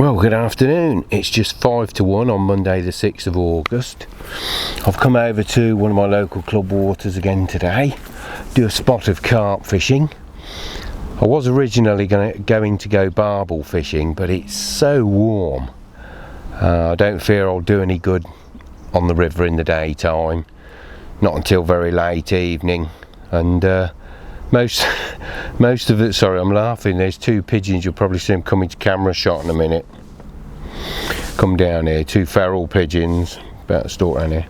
Well, good afternoon. It's just 5 to 1 on Monday the 6th of August. I've come over to one of my local club waters again today, do a spot of carp fishing. I was originally going to go barbel fishing, but it's so warm. I don't fear I'll do any good on the river in the daytime, not until very late evening. And most of it, sorry, I'm laughing, there's two pigeons, you'll probably see them coming to camera shot in a minute. Come down here, two feral pigeons, about to stalk around here.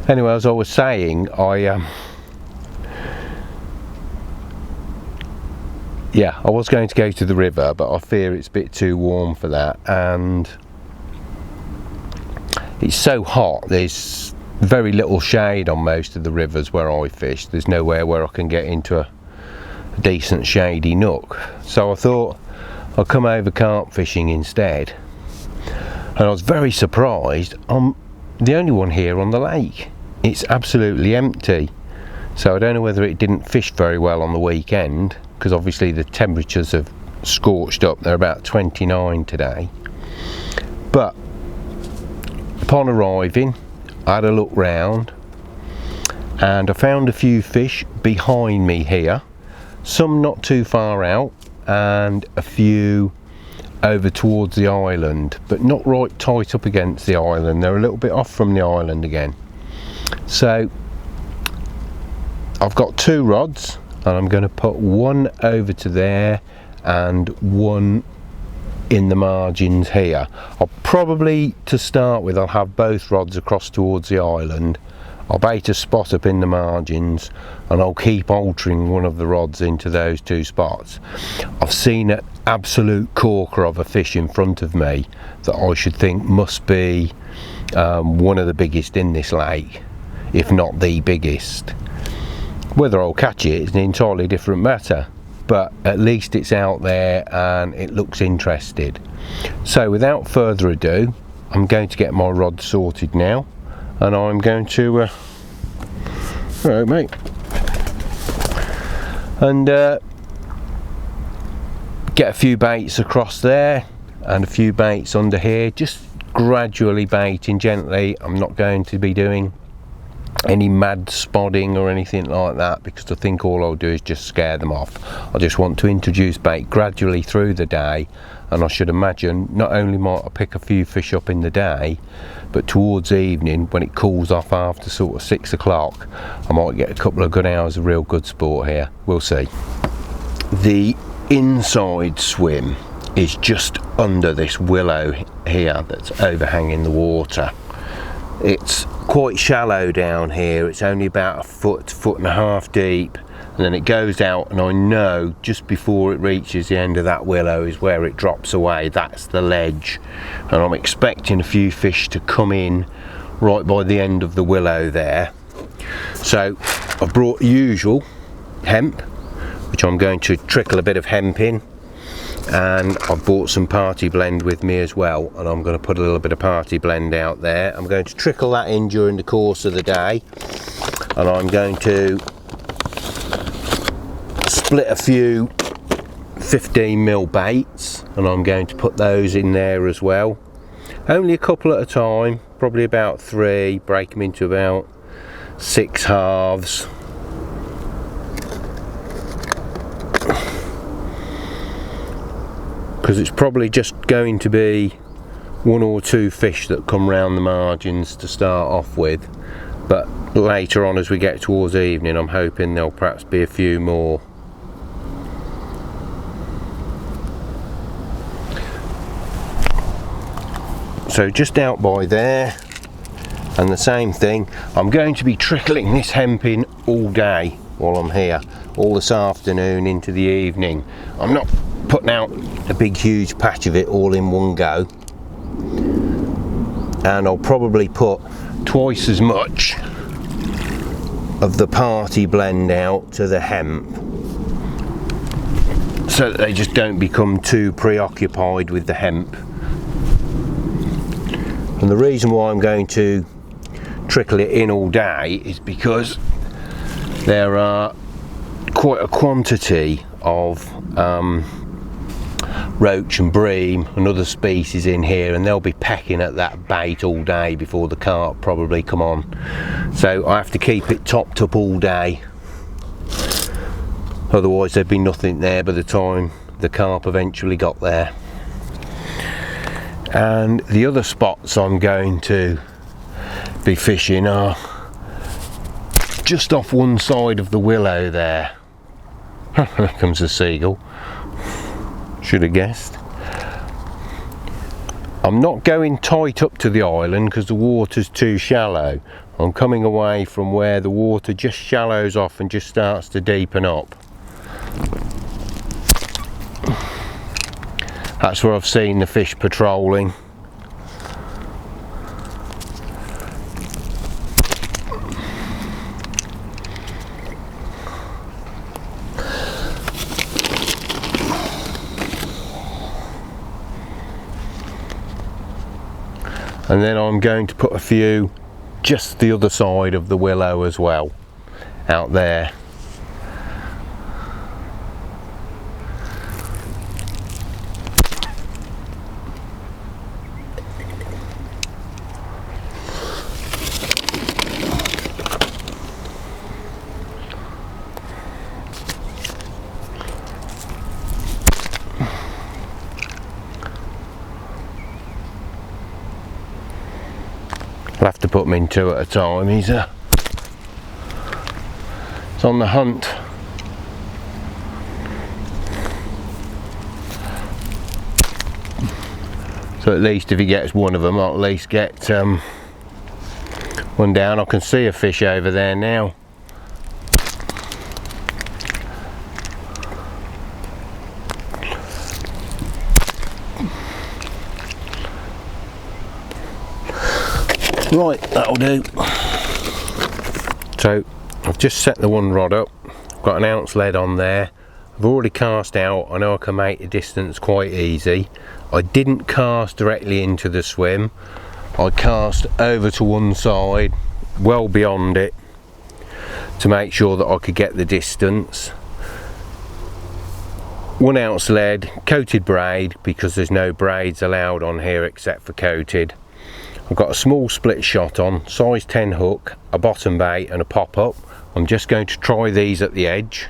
Anyway, as I was saying, I was going to go to the river, but I fear it's a bit too warm for that, and it's so hot, there's very little shade on most of the rivers where I fish. There's nowhere where I can get into a decent shady nook, so I thought I'd come over carp fishing instead. And I was very surprised, I'm the only one here on the lake. It's absolutely empty, so I don't know whether it didn't fish very well on the weekend, because obviously the temperatures have scorched up. They're about 29 today. But upon arriving, I had a look round and I found a few fish behind me here, some not too far out and a few over towards the island, but not right tight up against the island. They're a little bit off from the island again. So I've got two rods and I'm going to put one over to there and one in the margins here. I'll probably, to start with, I'll have both rods across towards the island. I'll bait a spot up in the margins and I'll keep altering one of the rods into those two spots. I've seen an absolute corker of a fish in front of me that I should think must be one of the biggest in this lake, if not the biggest. Whether I'll catch it is an entirely different matter, but at least it's out there and it looks interested. So without further ado, I'm going to get my rod sorted now, and I'm going to hello mate, and get a few baits across there and a few baits under here, just gradually baiting gently. I'm not going to be doing any mad spodding or anything like that, because I think all I'll do is just scare them off. I just want to introduce bait gradually through the day, and I should imagine not only might I pick a few fish up in the day, but towards evening when it cools off after sort of 6 o'clock, I might get a couple of good hours of real good sport here. We'll see. The inside swim is just under this willow here that's overhanging the water. It's quite shallow down here. It's only about a foot and a half deep, and then it goes out, and I know just before it reaches the end of that willow is where it drops away. That's the ledge, and I'm expecting a few fish to come in right by the end of the willow there. So I've brought the usual hemp, which I'm going to trickle a bit of hemp in, and I've bought some party blend with me as well, and I'm going to put a little bit of party blend out there. I'm going to trickle that in during the course of the day, and I'm going to split a few 15mm baits, and I'm going to put those in there as well. Only a couple at a time, probably about 3, break them into about 6 halves. Because it's probably just going to be 1 or 2 fish that come round the margins to start off with, but later on as we get towards evening I'm hoping there'll perhaps be a few more. So just out by there, and the same thing, I'm going to be trickling this hemp in all day while I'm here, all this afternoon into the evening. I'm not putting out a big huge patch of it all in one go, and I'll probably put twice as much of the party blend out to the hemp, so that they just don't become too preoccupied with the hemp. And the reason why I'm going to trickle it in all day is because there are quite a quantity of roach and bream and other species in here, and they'll be pecking at that bait all day before the carp probably come on. So I have to keep it topped up all day, otherwise there'd be nothing there by the time the carp eventually got there. And the other spots I'm going to be fishing are just off one side of the willow there. Here comes the seagull. Should have guessed. I'm not going tight up to the island because the water's too shallow. I'm coming away from where the water just shallows off and just starts to deepen up. That's where I've seen the fish patrolling. And then I'm going to put a few just the other side of the willow as well, out there. I'll have to put them in two at a time. He's on the hunt. So at least if he gets one of them, I'll at least get one down. I can see a fish over there now. Right, that'll do. So I've just set the one rod up, I've got an ounce lead on there. I've already cast out. I know I can make the distance quite easy. I didn't cast directly into the swim. I cast over to one side, well beyond it, to make sure that I could get the distance. 1 ounce lead, coated braid, because there's no braids allowed on here except for coated. I've got a small split shot on, size 10 hook, a bottom bait and a pop-up. I'm just going to try these at the edge.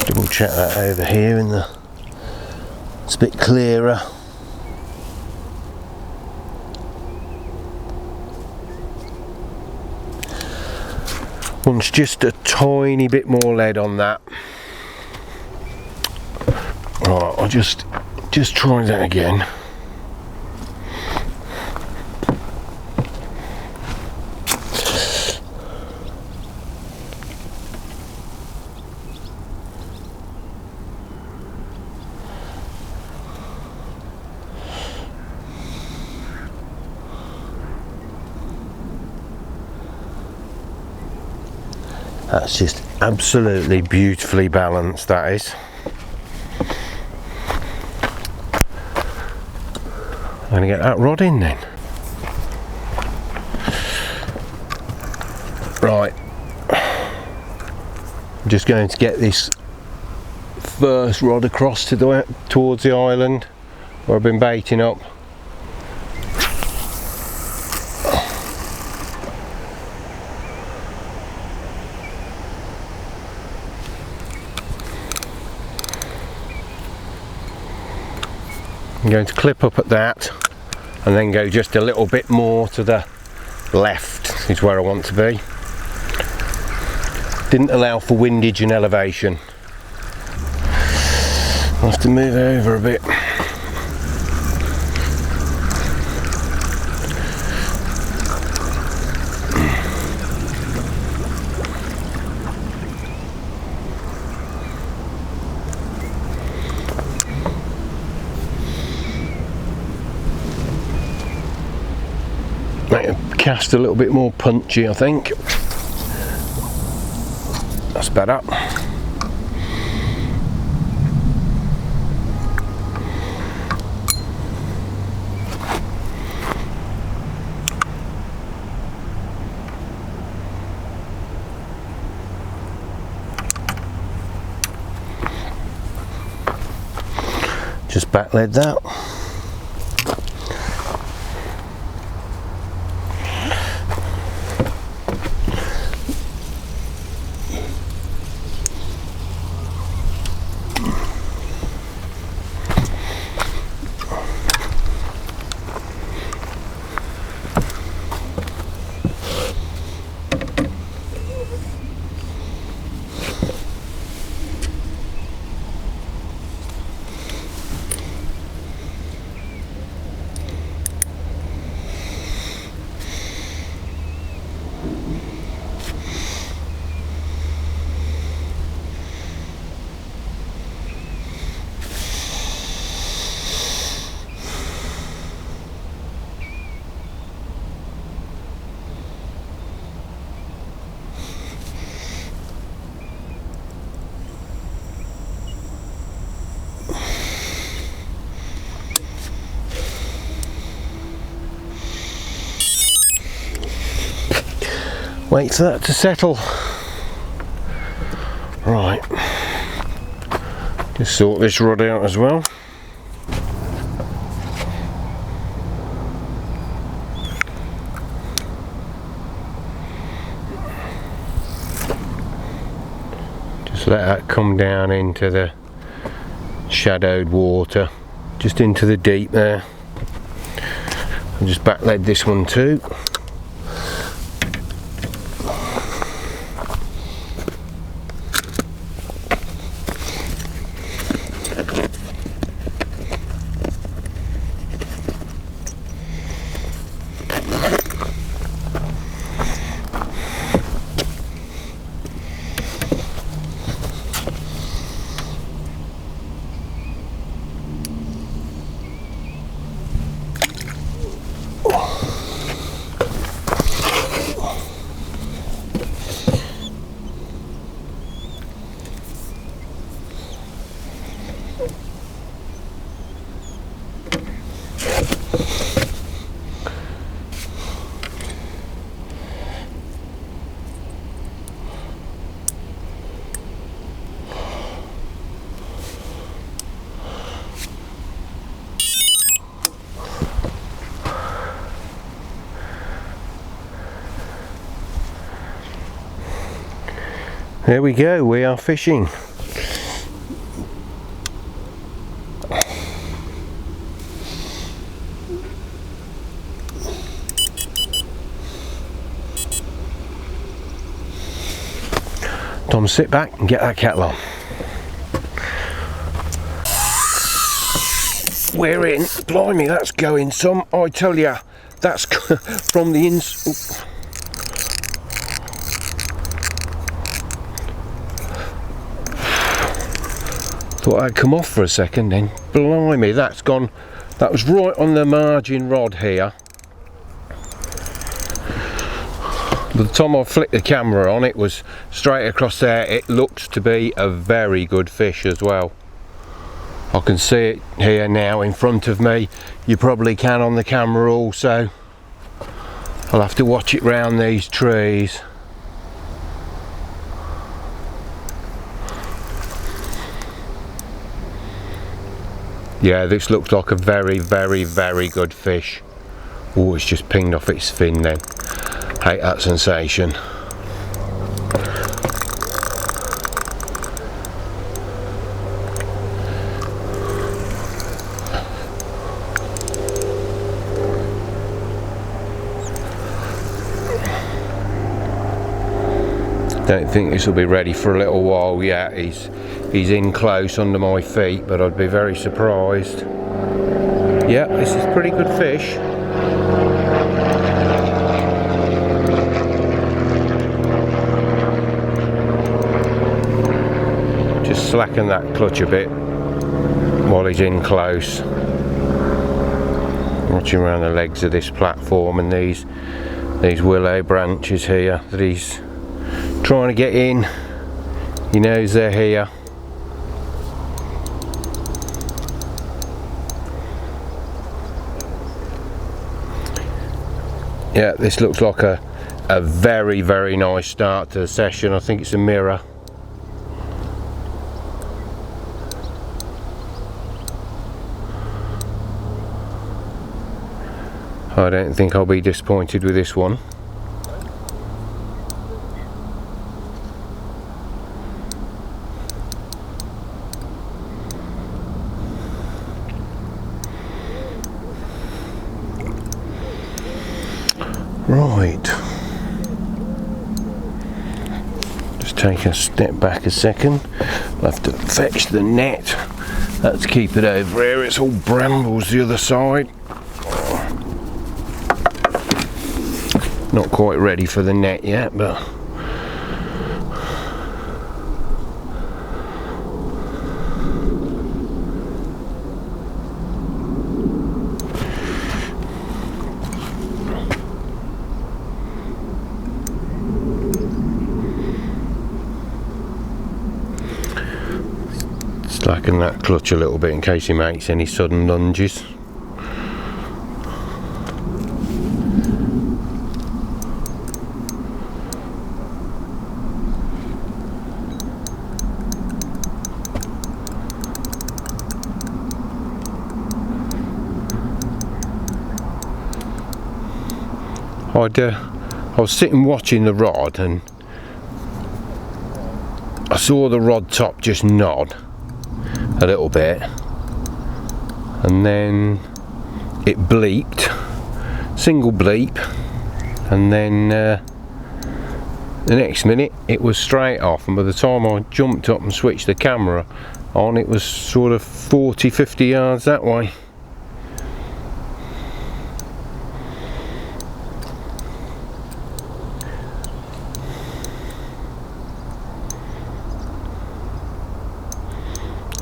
Double check that over here it's a bit clearer. Wants just a tiny bit more lead on that. Right, I'll just try that again. That's just absolutely beautifully balanced, that is. I'm going to get that rod in then. Right. I'm just going to get this first rod across to towards the island where I've been baiting up. I'm going to clip up at that and then go just a little bit more to the left is where I want to be. Didn't allow for windage and elevation. I'll have to move over a bit. cast a little bit more punchy, I think. That's better. Just back lead that. Wait for that to settle. Right, just sort this rod out as well. Just let that come down into the shadowed water, just into the deep there. I'll just back lead this one too. There we go, we are fishing. Tom, sit back and get that kettle on. We're in. Blimey, that's going some. I tell ya, that's from the ins. Thought I'd come off for a second then. Blimey, that's gone. That was right on the margin rod here. By the time I flicked the camera on, it was straight across there. It looks to be a very good fish as well. I can see it here now in front of me. You probably can on the camera also. I'll have to watch it round these trees. Yeah, this looks like a very, very, very good fish. Oh, it's just pinged off its fin then. Hate that sensation. Don't think this will be ready for a little while yet. He's in close under my feet, but I'd be very surprised. Yeah, this is pretty good fish. Just slacken that clutch a bit while he's in close. Watching around the legs of this platform, and these these willow branches here that he's trying to get in. He knows they're here. Yeah, this looks like a very, very nice start to the session. I think it's a mirror. I don't think I'll be disappointed with this one. Right, just take a step back a second. I'll have to fetch the net. Let's keep it over here, it's all brambles the other side. Not quite ready for the net yet, but slacken that clutch a little bit in case he makes any sudden lunges. I was sitting watching the rod and I saw the rod top just nod a little bit, and then it bleeped, single bleep, and then the next minute it was straight off, and by the time I jumped up and switched the camera on, it was sort of 40-50 yards that way.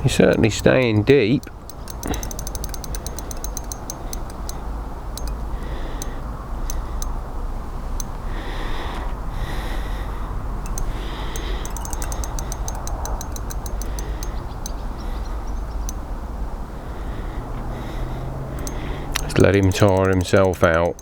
He's certainly staying deep. Just let him tire himself out.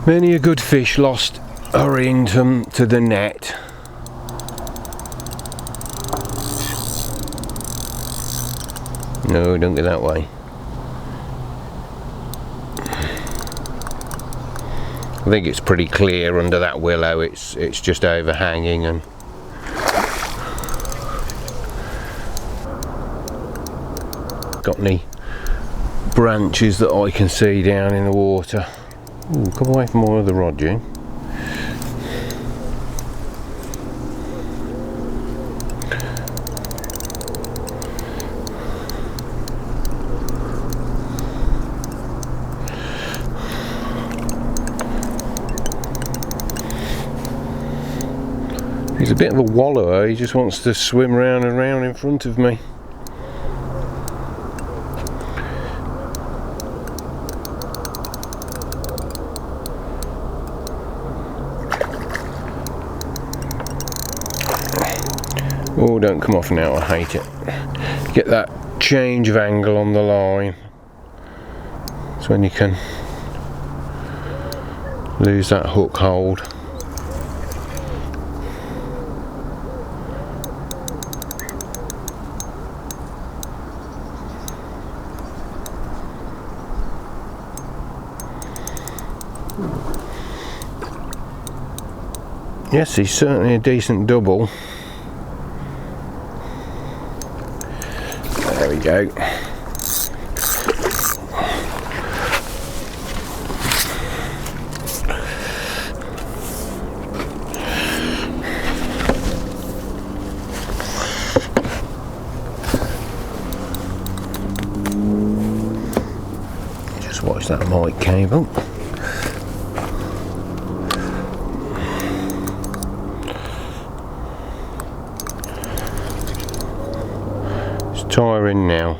Many a good fish lost hurrying to the net. No, don't go that way. I think it's pretty clear under that willow. It's just overhanging, and got any branches that I can see down in the water. Ooh, come away from my other rod, June. He's a bit of a wallower, he just wants to swim round and round in front of me. Oh, don't come off now, I hate it. Get that change of angle on the line. That's when you can lose that hook hold. Yes, he's certainly a decent double. There we go. Just watch that mic cable. tie her in now.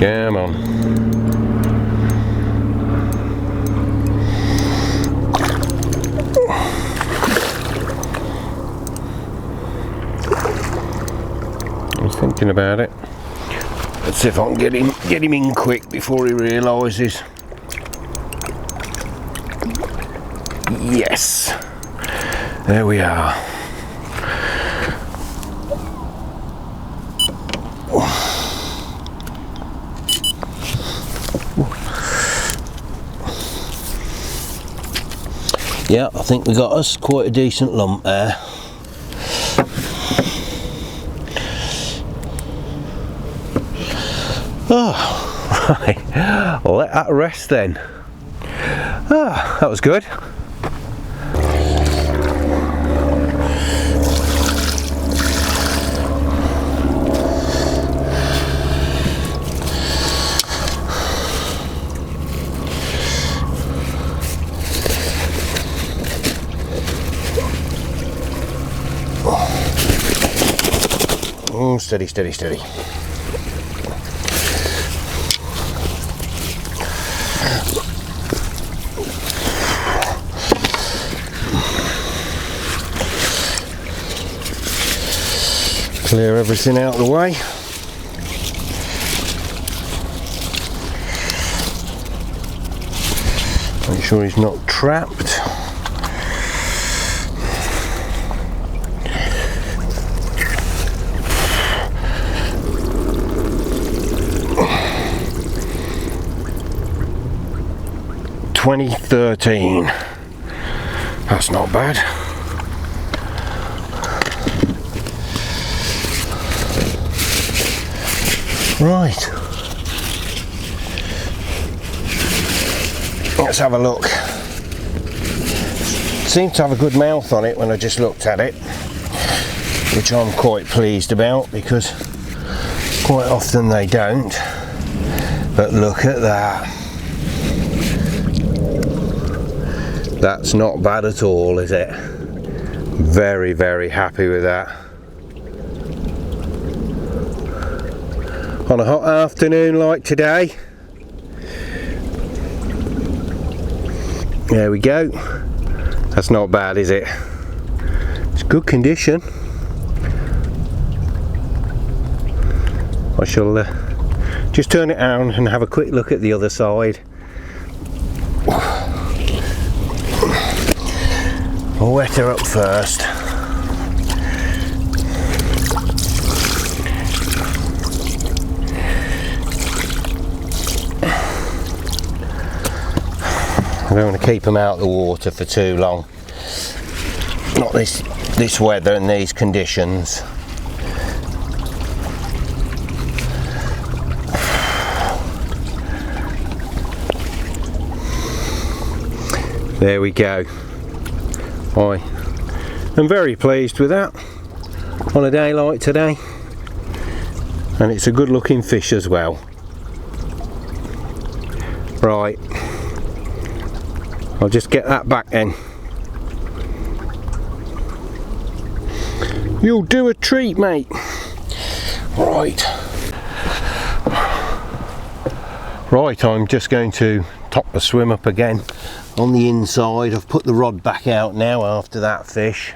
Come on. I was thinking about it. Let's see if I can get him in quick before he realises. Yes. There we are. Yeah, I think we got us quite a decent lump there. Oh, right. I'll let that rest then. Ah, that was good. Oh, steady, steady, steady. Clear everything out of the way. Make sure he's not trapped. $20.13. That's not bad. Right. Let's have a look. Seemed to have a good mouth on it when I just looked at it, which I'm quite pleased about because quite often they don't. But look at that. That's not bad at all, is it? Very, very happy with that. On a hot afternoon like today. There we go. That's not bad, is it? It's good condition. I shall just turn it around and have a quick look at the other side. I'll wet her up first. I don't want to keep them out of the water for too long. Not this weather and these conditions. There we go. I'm very pleased with that on a day like today, and it's a good looking fish as well. Right, I'll just get that back then. You'll do a treat, mate. Right, I'm just going to top the swim up again on the inside. I've put the rod back out now after that fish.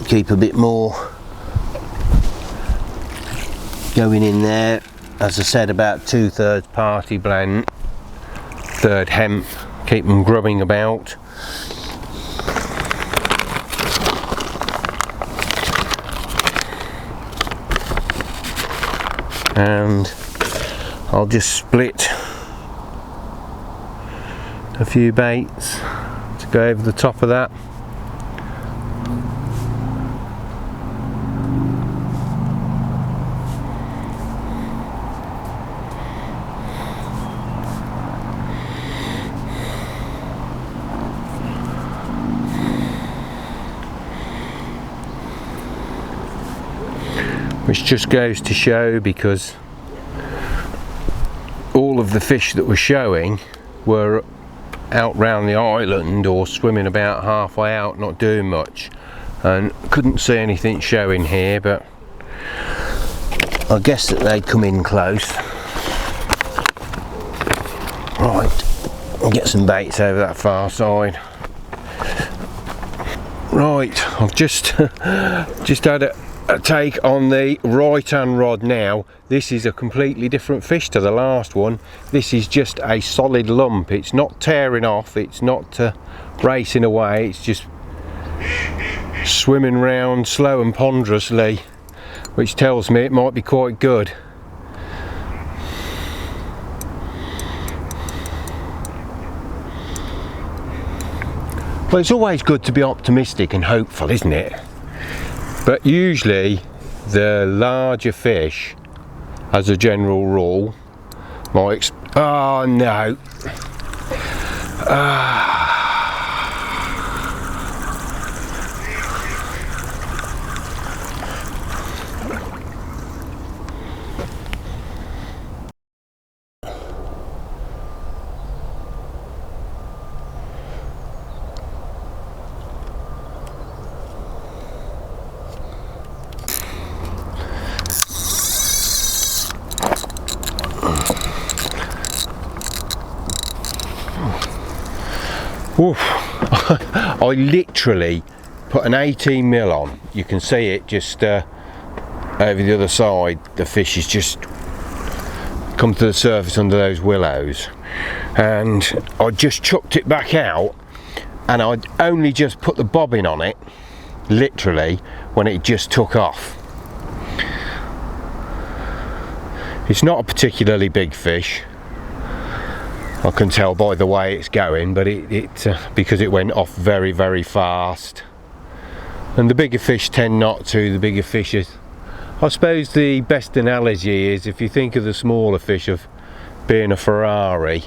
Keep a bit more going in there. As I said, about 2/3 party blend, 1/3 hemp. Keep them grubbing about. And I'll just split a few baits to go over the top of that. which just goes to show, because all of the fish that were showing were out round the island or swimming about halfway out, not doing much, and couldn't see anything showing here, but I guess that they come in close. Right, I'll get some baits over that far side. Right, I've just had a take on the right hand rod now. This is a completely different fish to the last one. This is just a solid lump. It's not tearing off, it's not racing away, it's just swimming round slow and ponderously, which tells me it might be quite good. Well, it's always good to be optimistic and hopeful, isn't it? But usually the larger fish, as a general rule, might oh no. Oof. I literally put an 18mm on. You can see it just over the other side. The fish has just come to the surface under those willows, and I just chucked it back out, and I'd only just put the bobbin on it literally when it just took off. It's not a particularly big fish, I can tell by the way it's going, but it because it went off very, very fast. And the bigger fish tend not to. The bigger fish is, I suppose the best analogy is, if you think of the smaller fish of being a Ferrari,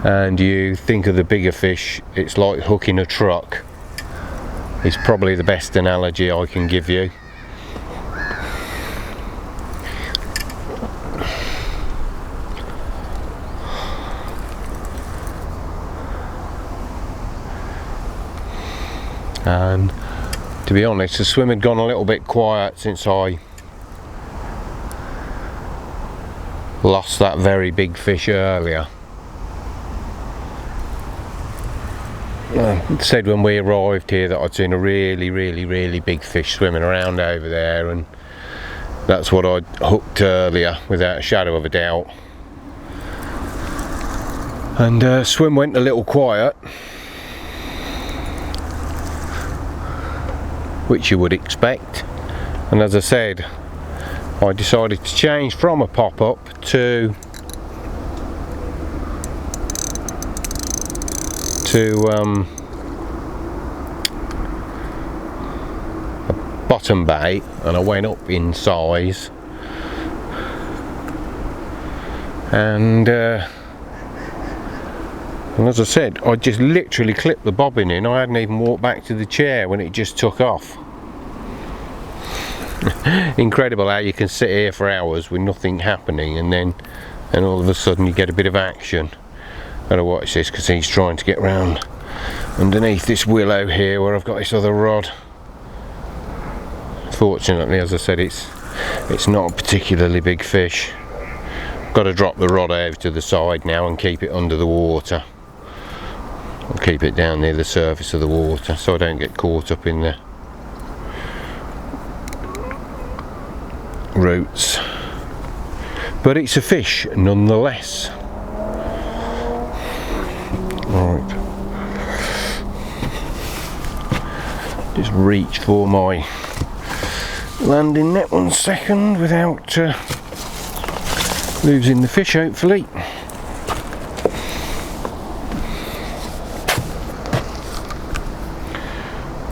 and you think of the bigger fish, it's like hooking a truck. It's probably the best analogy I can give you. And to be honest, the swim had gone a little bit quiet since I lost that very big fish earlier. I said when we arrived here that I'd seen a really big fish swimming around over there, and that's what I'd hooked earlier without a shadow of a doubt. And swim went a little quiet, which you would expect, and as I said, I decided to change from a pop-up to a bottom bait, and I went up in size, and as I said, I just literally clipped the bobbin in. I hadn't even walked back to the chair when it just took off. Incredible how you can sit here for hours with nothing happening, and all of a sudden you get a bit of action. Gotta watch this because he's trying to get round underneath this willow here where I've got this other rod. Fortunately, as I said, it's not a particularly big fish. Got to drop the rod over to the side now and keep it under the water. I'll keep it down near the surface of the water so I don't get caught up in the roots. But it's a fish nonetheless. Right. Just reach for my landing net 1 second without losing the fish, hopefully.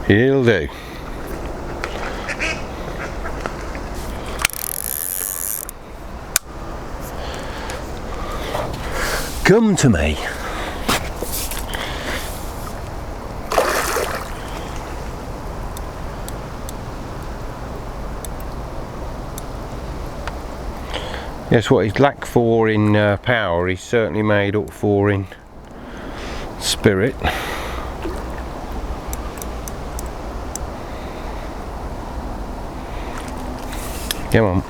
He'll do. Come to me. Yes, what he's lacked for in power, he's certainly made up for in spirit. Come on.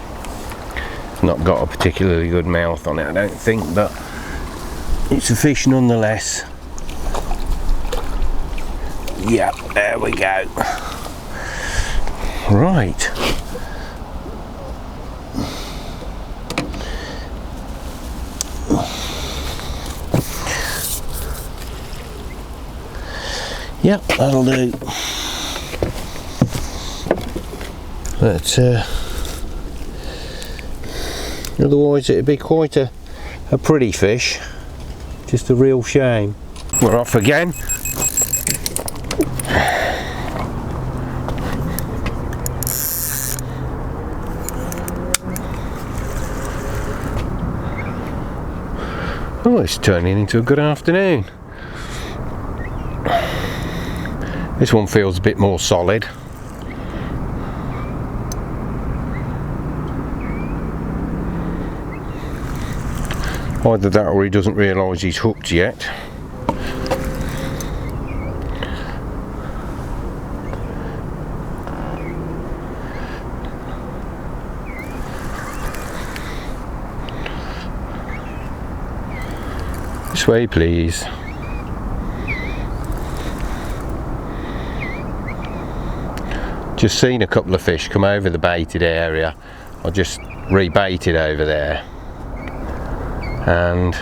Not got a particularly good mouth on it, I don't think, but it's a fish nonetheless. Yep, there we go. Right. Yep, that'll do. But otherwise it'd be quite a pretty fish. Just a real shame. We're off again. Oh, it's turning into a good afternoon. This one feels a bit more solid. Either that or he doesn't realise he's hooked yet. This way, please. Just seen a couple of fish come over the baited area. I just rebaited over there, and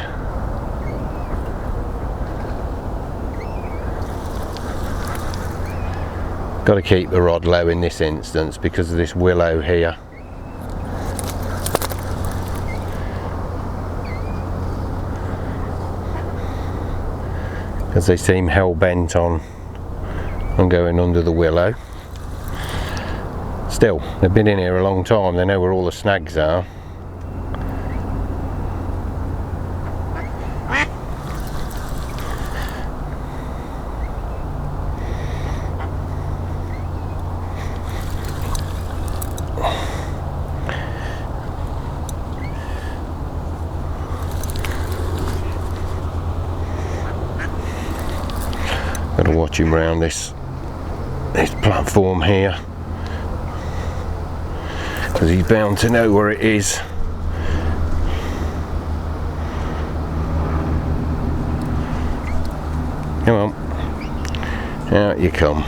got to keep the rod low in this instance because of this willow here. Because they seem hell-bent on going under the willow. Still, they've been in here a long time, they know where all the snags are. Gotta watch him round this platform here, because he's bound to know where it is. Come on, out you come.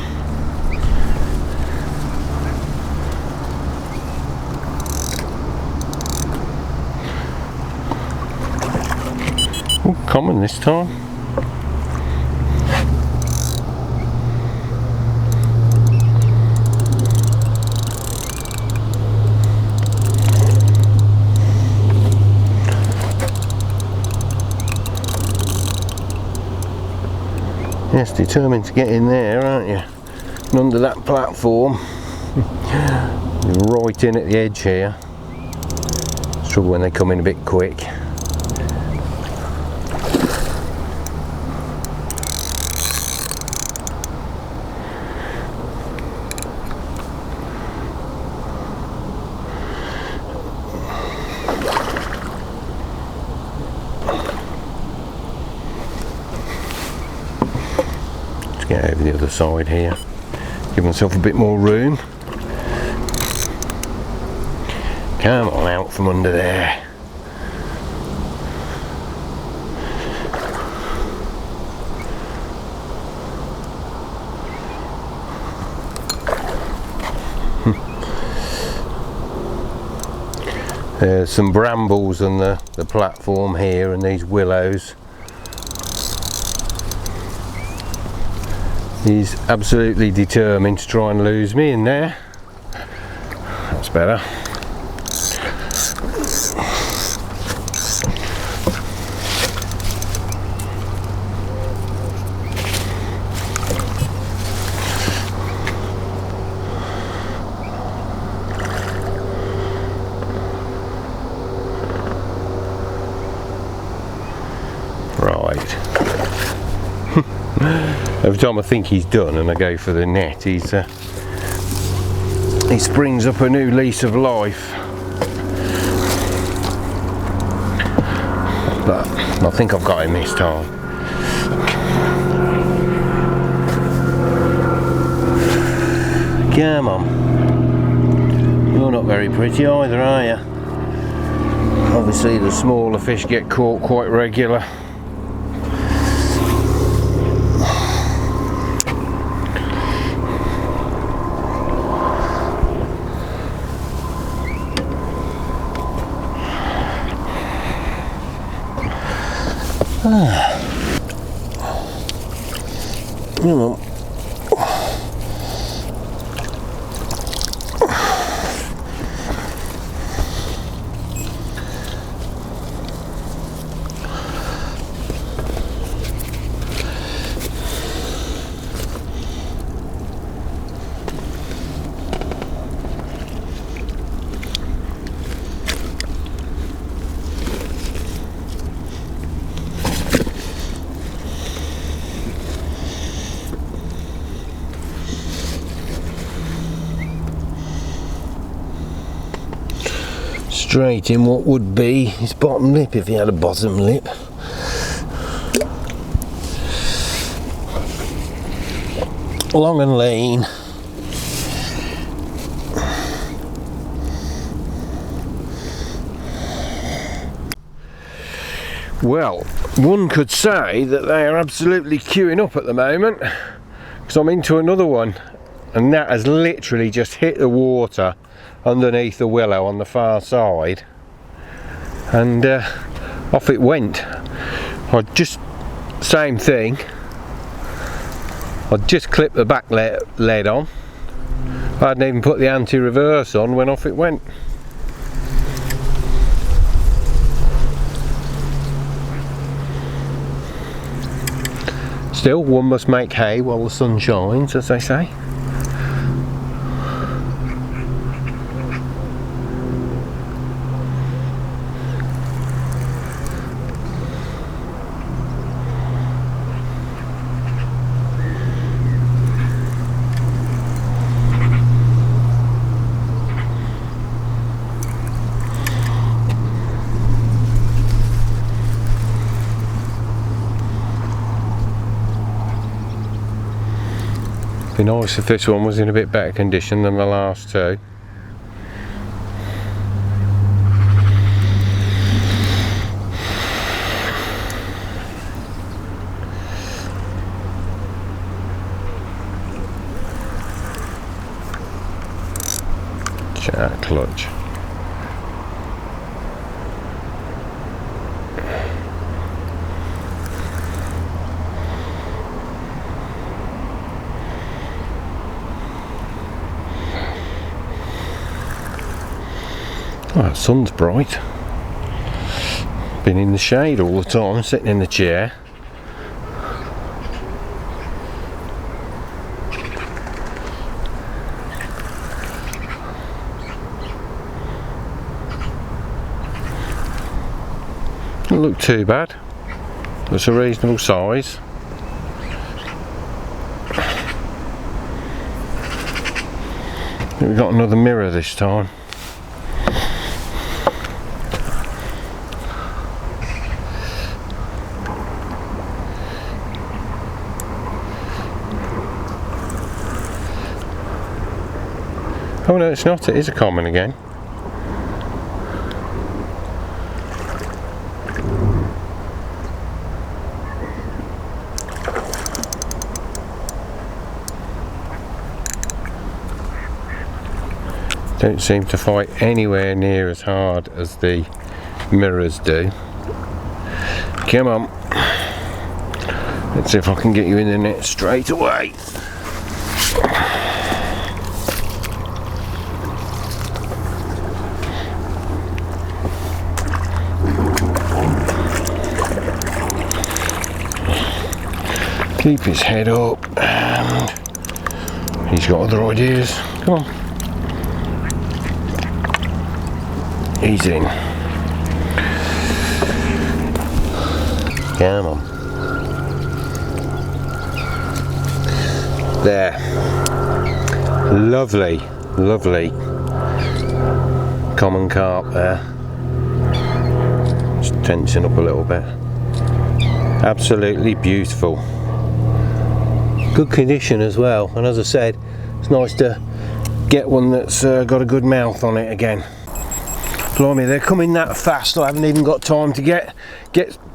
Oh, common this time. Yes, determined to get in there, aren't you? And under that platform. Right in at the edge here. It's trouble when they come in a bit quick. Get over the other side here, give myself a bit more room. Come on, out from under there. There's some brambles on the platform here and these willows. He's absolutely determined to try and lose me in there. That's better. Right. Every time I think he's done and I go for the net, he springs up a new lease of life. but I think I've got him this time. Come on. You're not very pretty either, are you? Obviously the smaller fish get caught quite regular. Come on. Straight in what would be his bottom lip if he had a bottom lip. Long and lean. Well, one could say that they are absolutely queuing up at the moment, because I'm into another one, and that has literally just hit the water underneath the willow on the far side, and off it went. Same thing, I just clipped the back lead on, I hadn't even put the anti-reverse on when off it went. Still, one must make hay while the sun shines, as they say. Be nice if this one was in a bit better condition than the last two. Jack clutch. Oh, the sun's bright. Been in the shade all the time, sitting in the chair. Doesn't look too bad. It's a reasonable size. We've got another mirror this time. Oh no, it's not, it is a common again. Don't seem to fight anywhere near as hard as the mirrors do. Come on. Let's see if I can get you in the net straight away. Keep his head up, and he's got other ideas. Come on. He's in. Come on. There. Lovely, lovely common carp there. Just tension up a little bit. Absolutely beautiful. Good condition as well, and as I said, it's nice to get one that's got a good mouth on it again. Blimey, they're coming that fast, I haven't even got time to get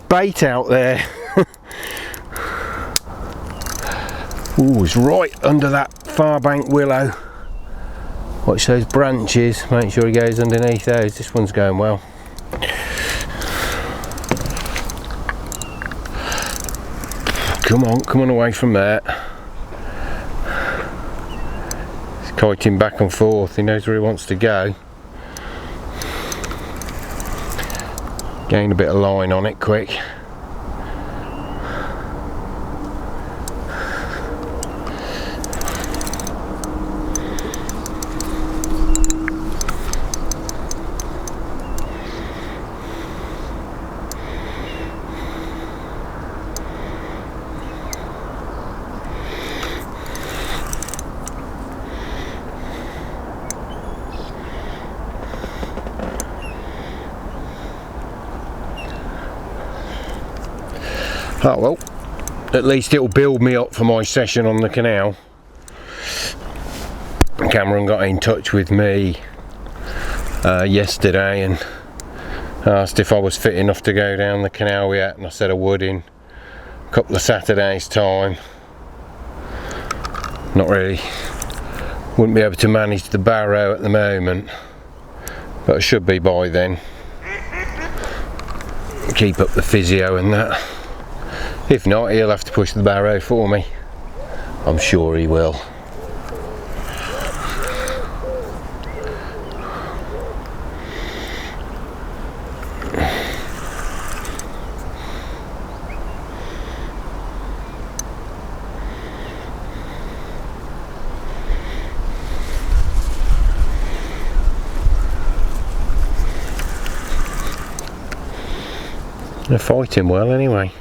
bait out there. Ooh, it's right under that far bank willow. Watch those branches, make sure he goes underneath those. This one's going well. Come on away from there. He's kiting back and forth, he knows where he wants to go. Gain a bit of line on it quick. Oh well, at least it'll build me up for my session on the canal. Cameron got in touch with me yesterday and asked if I was fit enough to go down the canal yet, and I said I would in a couple of Saturdays time. Not really, wouldn't be able to manage the barrow at the moment, but I should be by then. Keep up the physio and that. If not, he'll have to push the barrow for me. I'm sure he will. They're fighting well anyway.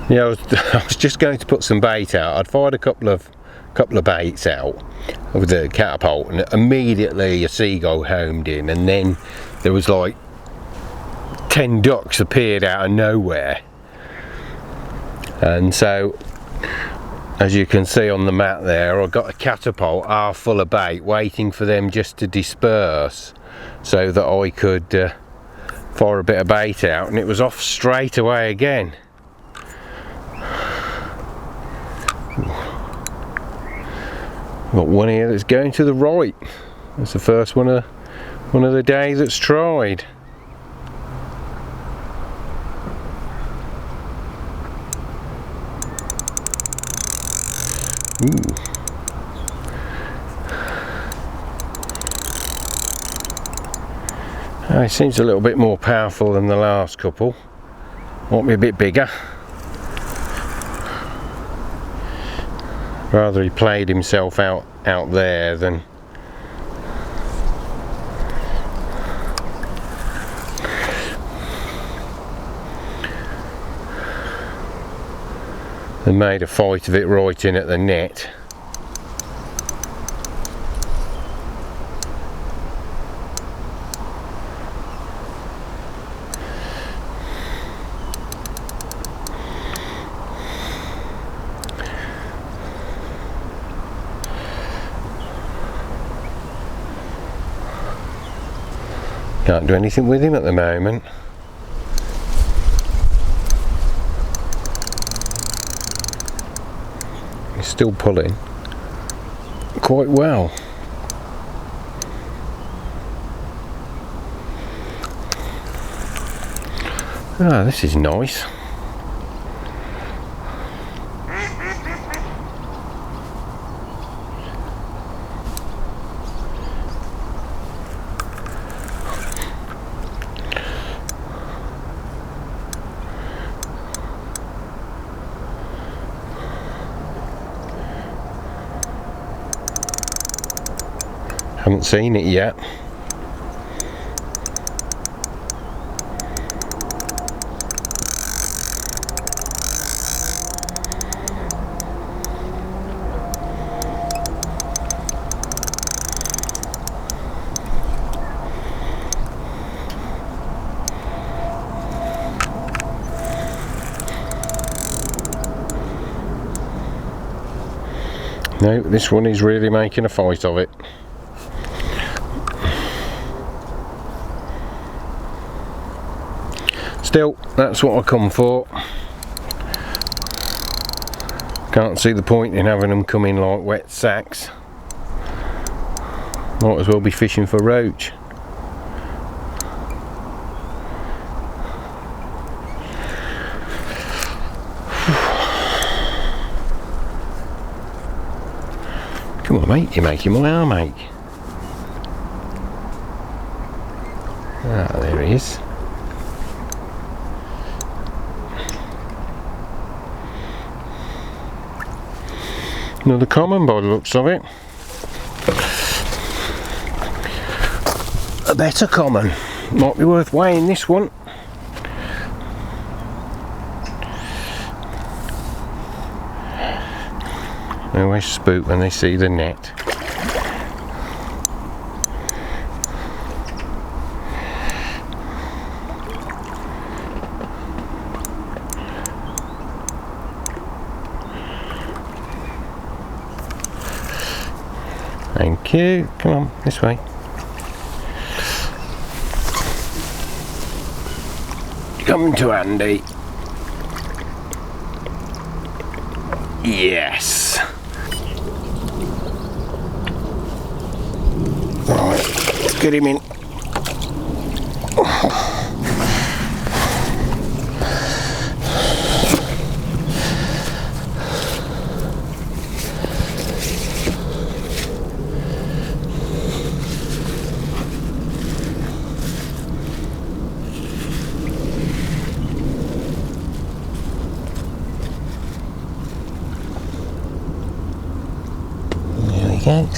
Yeah, I was just going to put some bait out. I'd fired a couple of baits out with the catapult, and immediately a seagull homed in, and then there was like 10 ducks appeared out of nowhere. And so, as you can see on the map there, I've got a catapult half full of bait waiting for them just to disperse so that I could fire a bit of bait out, and it was off straight away again. Got one here that's going to the right. That's the first one of the day that's tried. Ooh. It seems a little bit more powerful than the last couple. Want me a bit bigger. Rather he played himself out there than made a fight of it right in at the net. Can't do anything with him at the moment. He's still pulling quite well. Ah, this is nice. Haven't seen it yet. No, this one is really making a fight of it. Still, that's what I come for. Can't see the point in having them come in like wet sacks. Might as well be fishing for roach. Come on mate, you're making my arm ache. Ah, there he is. Another common by the looks of it. A better common. Might be worth weighing this one. They always spook when they see the net. Thank you. Come on, this way. Coming to Andy. Yes. Right, let's get him in. Go.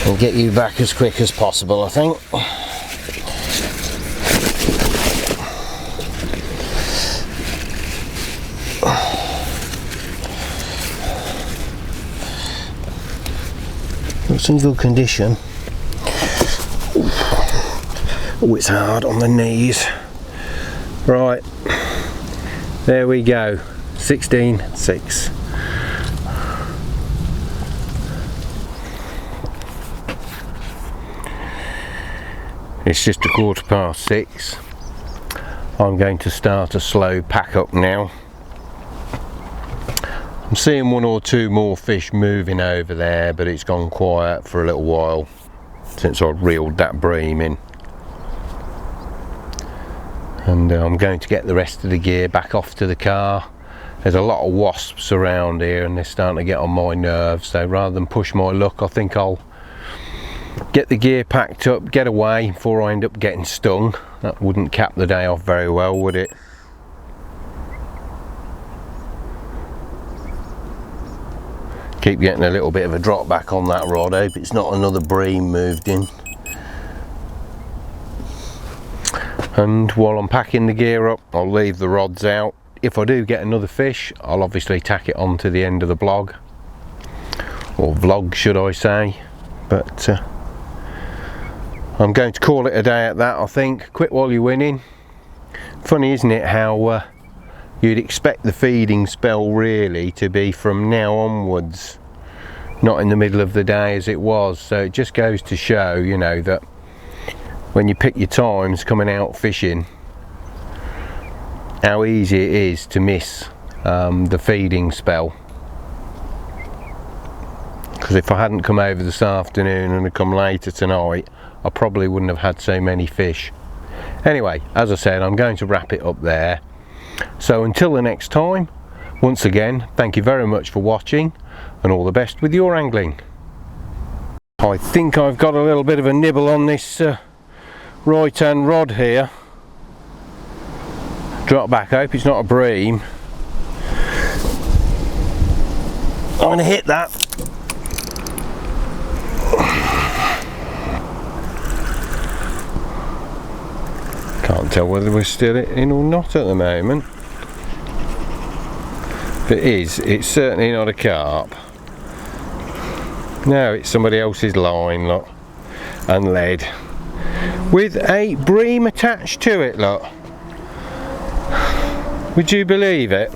We'll get you back as quick as possible, I think. Looks in good condition. Oh, it's hard on the knees. Right, there we go. 16.6. It's just 6:15. I'm going to start a slow pack up now. I'm seeing one or two more fish moving over there, but it's gone quiet for a little while since I reeled that bream in. And I'm going to get the rest of the gear back off to the car. There's a lot of wasps around here and they're starting to get on my nerves, so rather than push my luck, I think I'll get the gear packed up, get away before I end up getting stung. That wouldn't cap the day off very well, would it? Keep getting a little bit of a drop back on that rod. Hope it's not another bream moved in. And while I'm packing the gear up, I'll leave the rods out. If I do get another fish, I'll obviously tack it on to the end of the blog, or vlog should I say. But I'm going to call it a day at that, I think. Quit while you're winning. Funny, isn't it, how you'd expect the feeding spell really to be from now onwards, not in the middle of the day as it was. So it just goes to show, you know, that when you pick your times coming out fishing, how easy it is to miss the feeding spell. Because if I hadn't come over this afternoon and had come later tonight, I probably wouldn't have had so many fish. Anyway, as I said, I'm going to wrap it up there. So until the next time, once again, thank you very much for watching and all the best with your angling. I think I've got a little bit of a nibble on this right hand rod here. Drop back, hope it's not a bream. I'm going to hit that. Can't tell whether we're still in or not at the moment. If it is, it's certainly not a carp. Now it's somebody else's line, look, and lead, with a bream attached to it, look. Would you believe it?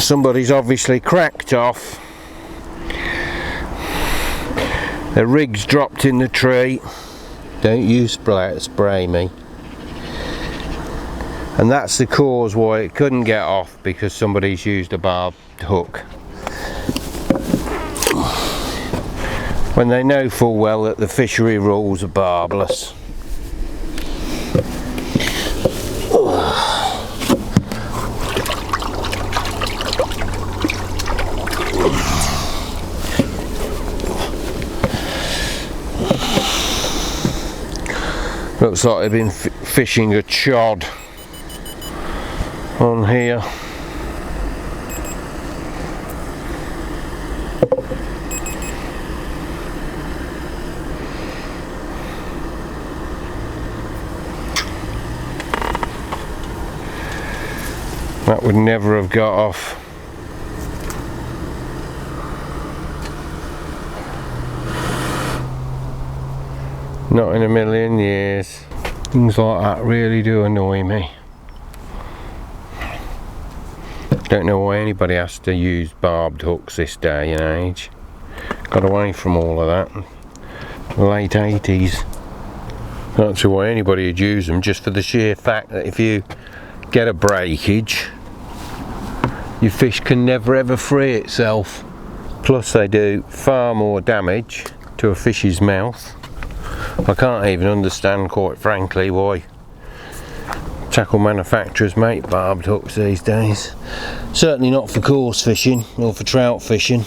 Somebody's obviously cracked off. The rig's dropped in the tree. Don't you spray me. And that's the cause why it couldn't get off, because somebody's used a barbed hook. When they know full well that the fishery rules are barbless. Looks like they've been fishing a chod on here. That would never have got off. Not in a million years. Things like that really do annoy me. Don't know why anybody has to use barbed hooks this day and age. Got away from all of that. Late 80s. Not sure why anybody would use them, just for the sheer fact that if you get a breakage, your fish can never ever free itself. Plus they do far more damage to a fish's mouth. I can't even understand, quite frankly, why tackle manufacturers make barbed hooks these days. Certainly not for coarse fishing or for trout fishing.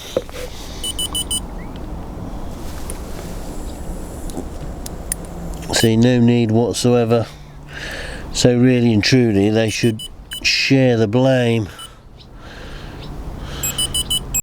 See, no need whatsoever. So really and truly they should share the blame.